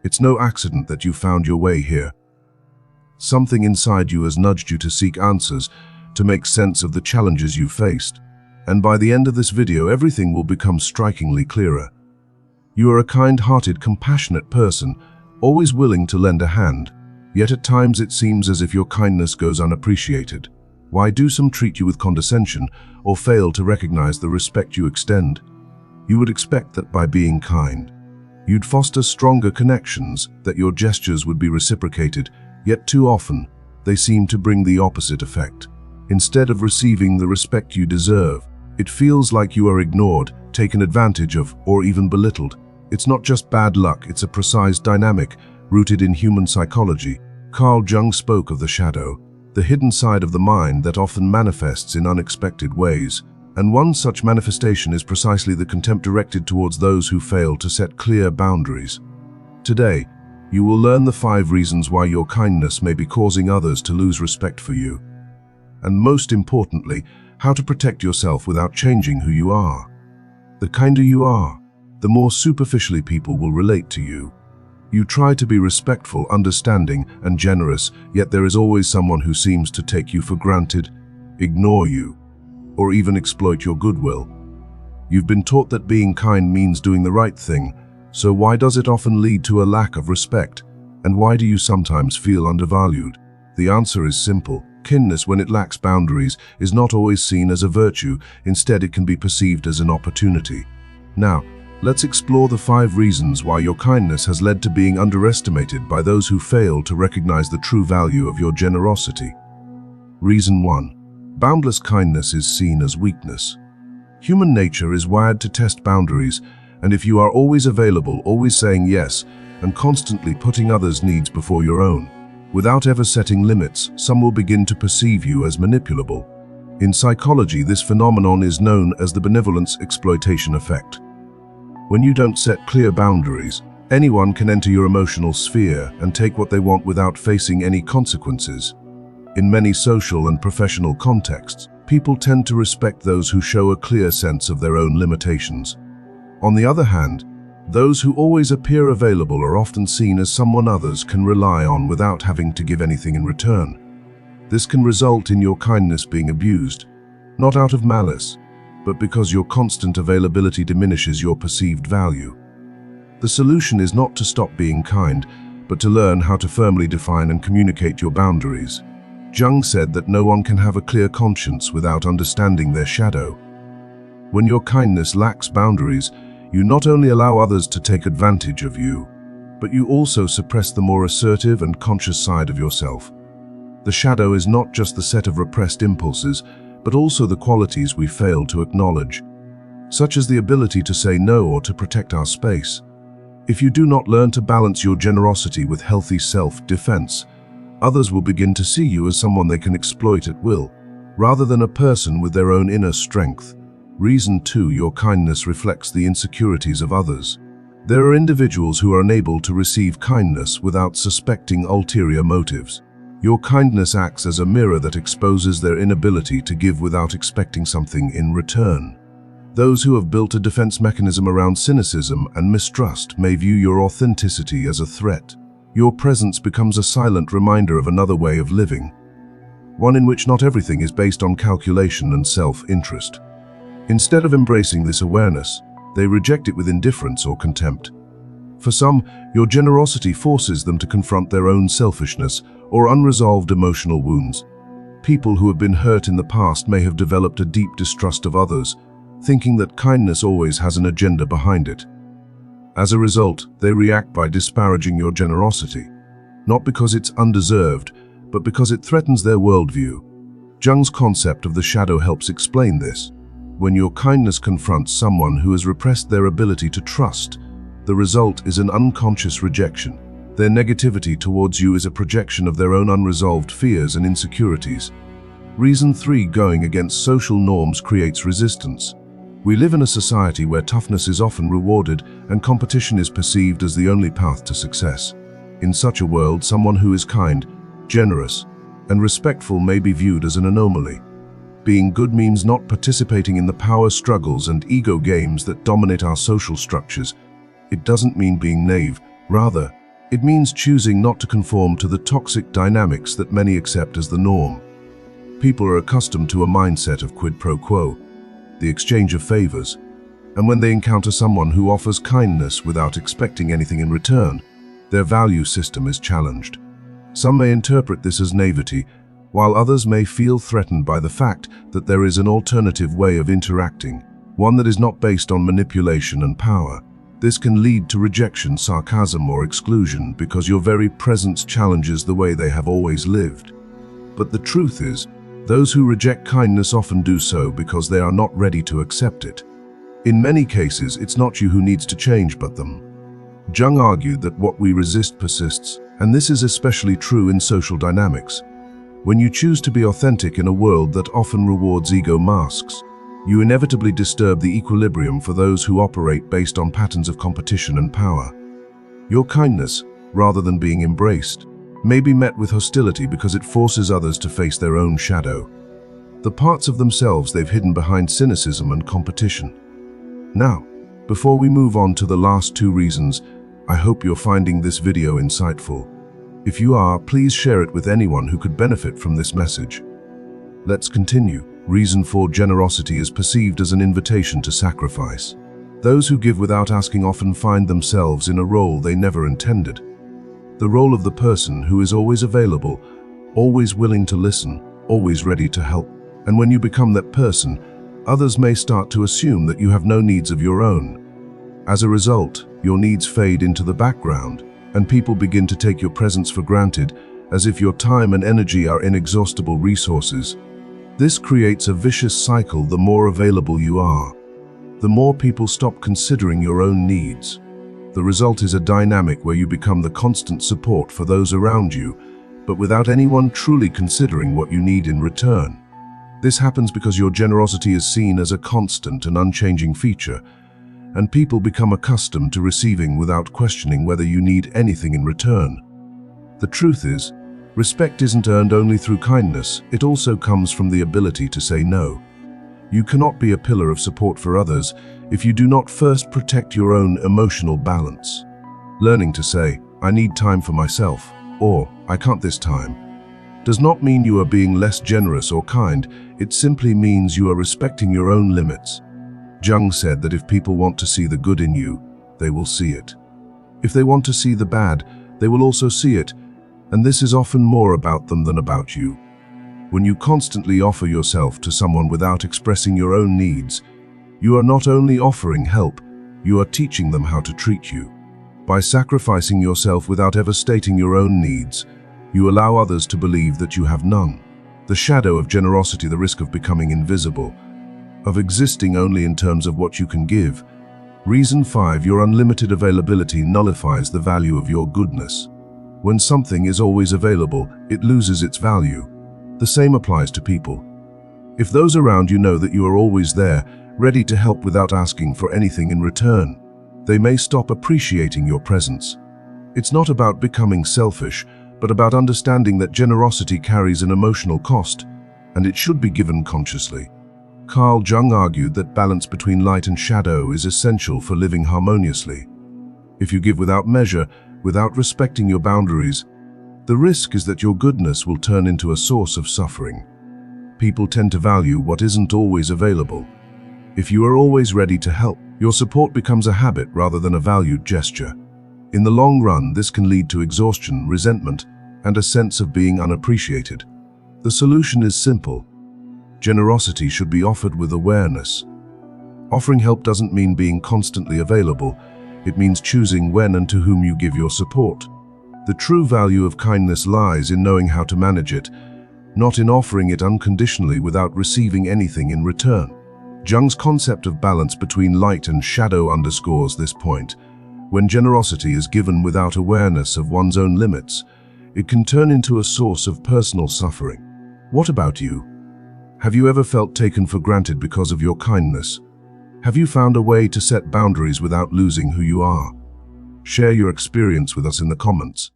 It's no accident that you found your way here. Something inside you has nudged you to seek answers, to make sense of the challenges you faced. And by the end of this video, everything will become strikingly clearer. You are a kind-hearted, compassionate person, always willing to lend a hand, yet at times it seems as if your kindness goes unappreciated. Why do some treat you with condescension or fail to recognize the respect you extend? You would expect that by being kind, you'd foster stronger connections, that your gestures would be reciprocated, yet too often, they seem to bring the opposite effect. Instead of receiving the respect you deserve, it feels like you are ignored, taken advantage of, or even belittled. It's not just bad luck, it's a precise dynamic rooted in human psychology. Carl Jung spoke of the shadow, the hidden side of the mind that often manifests in unexpected ways. And one such manifestation is precisely the contempt directed towards those who fail to set clear boundaries. Today, you will learn the 5 reasons why your kindness may be causing others to lose respect for you. And most importantly, how to protect yourself without changing who you are. The kinder you are, the more superficially people will relate to you. You try to be respectful, understanding, and generous, yet there is always someone who seems to take you for granted, ignore you, or even exploit your goodwill. You've been taught that being kind means doing the right thing, so why does it often lead to a lack of respect? And why do you sometimes feel undervalued? The answer is simple. Kindness, when it lacks boundaries, is not always seen as a virtue. Instead, it can be perceived as an opportunity. Now, let's explore the 5 reasons why your kindness has led to being underestimated by those who fail to recognize the true value of your generosity. Reason 1. Boundless kindness is seen as weakness. Human nature is wired to test boundaries, and if you are always available, always saying yes, and constantly putting others' needs before your own, without ever setting limits, some will begin to perceive you as manipulable. In psychology, this phenomenon is known as the benevolence exploitation effect. When you don't set clear boundaries, anyone can enter your emotional sphere and take what they want without facing any consequences. In many social and professional contexts, people tend to respect those who show a clear sense of their own limitations. On the other hand, those who always appear available are often seen as someone others can rely on without having to give anything in return. This can result in your kindness being abused, not out of malice, but because your constant availability diminishes your perceived value. The solution is not to stop being kind, but to learn how to firmly define and communicate your boundaries. Jung said that no one can have a clear conscience without understanding their shadow. When your kindness lacks boundaries, you not only allow others to take advantage of you, but you also suppress the more assertive and conscious side of yourself. The shadow is not just the set of repressed impulses, but also the qualities we fail to acknowledge, such as the ability to say no or to protect our space. If you do not learn to balance your generosity with healthy self-defense, others will begin to see you as someone they can exploit at will, rather than a person with their own inner strength. Reason 2. Your kindness reflects the insecurities of others. There are individuals who are unable to receive kindness without suspecting ulterior motives. Your kindness acts as a mirror that exposes their inability to give without expecting something in return. Those who have built a defense mechanism around cynicism and mistrust may view your authenticity as a threat. Your presence becomes a silent reminder of another way of living, one in which not everything is based on calculation and self-interest. Instead of embracing this awareness, they reject it with indifference or contempt. For some, your generosity forces them to confront their own selfishness or unresolved emotional wounds. People who have been hurt in the past may have developed a deep distrust of others, thinking that kindness always has an agenda behind it. As a result, they react by disparaging your generosity, not because it's undeserved, but because it threatens their worldview. Jung's concept of the shadow helps explain this. When your kindness confronts someone who has repressed their ability to trust, the result is an unconscious rejection. Their negativity towards you is a projection of their own unresolved fears and insecurities. Reason 3. Going against social norms creates resistance. We live in a society where toughness is often rewarded and competition is perceived as the only path to success. In such a world, someone who is kind, generous, and respectful may be viewed as an anomaly. Being good means not participating in the power struggles and ego games that dominate our social structures. It doesn't mean being naive. Rather, It means choosing not to conform to the toxic dynamics that many accept as the norm. People are accustomed to a mindset of quid pro quo, the exchange of favors, and when they encounter someone who offers kindness without expecting anything in return, their value system is challenged. Some may interpret this as naivety, while others may feel threatened by the fact that there is an alternative way of interacting, one that is not based on manipulation and power. This can lead to rejection, sarcasm, or exclusion because your very presence challenges the way they have always lived. But the truth is, those who reject kindness often do so because they are not ready to accept it. In many cases, it's not you who needs to change but them. Jung argued that what we resist persists, and this is especially true in social dynamics. When you choose to be authentic in a world that often rewards ego masks, you inevitably disturb the equilibrium for those who operate based on patterns of competition and power. Your kindness, rather than being embraced, may be met with hostility because it forces others to face their own shadow, the parts of themselves they've hidden behind cynicism and competition. Now, before we move on to the last two reasons, I hope you're finding this video insightful. If you are, please share it with anyone who could benefit from this message. Let's continue. Reason 4: generosity is perceived as an invitation to sacrifice. Those who give without asking often find themselves in a role they never intended. The role of the person who is always available, always willing to listen, always ready to help. And when you become that person, others may start to assume that you have no needs of your own. As a result, your needs fade into the background, and people begin to take your presence for granted, as if your time and energy are inexhaustible resources. This creates a vicious cycle. The more available you are, the more people stop considering your own needs. The result is a dynamic where you become the constant support for those around you, but without anyone truly considering what you need in return. This happens because your generosity is seen as a constant and unchanging feature, and people become accustomed to receiving without questioning whether you need anything in return. The truth is, respect isn't earned only through kindness, it also comes from the ability to say no. You cannot be a pillar of support for others if you do not first protect your own emotional balance. Learning to say, "I need time for myself," or "I can't this time," does not mean you are being less generous or kind, it simply means you are respecting your own limits. Jung said that if people want to see the good in you, they will see it. If they want to see the bad, they will also see it, and this is often more about them than about you. When you constantly offer yourself to someone without expressing your own needs, you are not only offering help, you are teaching them how to treat you. By sacrificing yourself without ever stating your own needs, you allow others to believe that you have none. The shadow of generosity, the risk of becoming invisible, of existing only in terms of what you can give. Reason 5: your unlimited availability nullifies the value of your goodness. When something is always available, it loses its value. The same applies to people. If those around you know that you are always there, ready to help without asking for anything in return, they may stop appreciating your presence. It's not about becoming selfish, but about understanding that generosity carries an emotional cost, and it should be given consciously. Carl Jung argued that balance between light and shadow is essential for living harmoniously. If you give without measure, without respecting your boundaries, the risk is that your goodness will turn into a source of suffering. People tend to value what isn't always available. If you are always ready to help, your support becomes a habit rather than a valued gesture. In the long run, this can lead to exhaustion, resentment, and a sense of being unappreciated. The solution is simple. Generosity should be offered with awareness. Offering help doesn't mean being constantly available. It means choosing when and to whom you give your support. The true value of kindness lies in knowing how to manage it, not in offering it unconditionally without receiving anything in return. Jung's concept of balance between light and shadow underscores this point. When generosity is given without awareness of one's own limits, it can turn into a source of personal suffering. What about you? Have you ever felt taken for granted because of your kindness? Have you found a way to set boundaries without losing who you are? Share your experience with us in the comments.